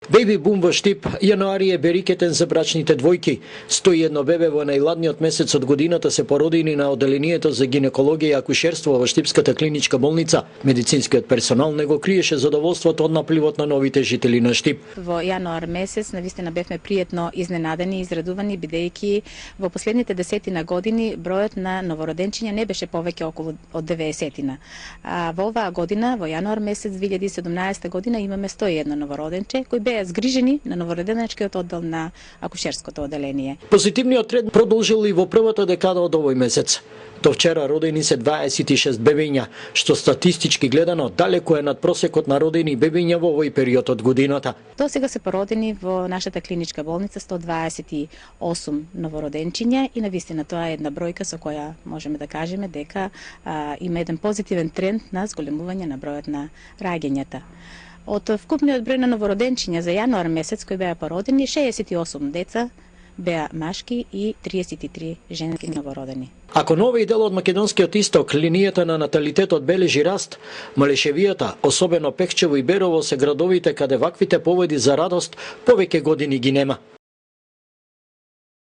Беби бум во Штип, јануари е берикетен за брачните двојки. 101 бебе во најладниот месец од годината се породени на оделението за гинекологија и акушерство во Штипската клиничка болница. Медицинскиот персонал не го криеше задоволството од напливот на новите жители на Штип. Во јануар месец навистина бевме пријатно изненадени и израдувани, бидејќи во последните десетина години бројот на новороденчиња не беше повеќе околу од 90-тина. А во оваа година, во јануар месец 2017 година, имаме 101 новороденче кои беа згрижени на новороденечкиот оддел на акушерското оделение. Позитивниот трend продолжил и во првата декада од овој месец. До вчера родени се 26 бебиња, што статистички гледано далеку е над просекот на родени бебиња во овој период од годината. До сега се породени во нашата клиничка болница 128 новороденчиња и навистина тоа е една бројка со која можеме да кажеме дека има еден позитивен тренд на зголемување на бројот на раѓањата. Од вкупниот број на новороденчиња за јануар месец кои беа породени, 68 деца беа машки и 33 женски новородени. Ако на овој дел од македонскиот исток линијата на наталитетот бележи раст, Малешевијата, особено Пехчево и Берово се градовите каде ваквите поводи за радост повеќе години ги нема.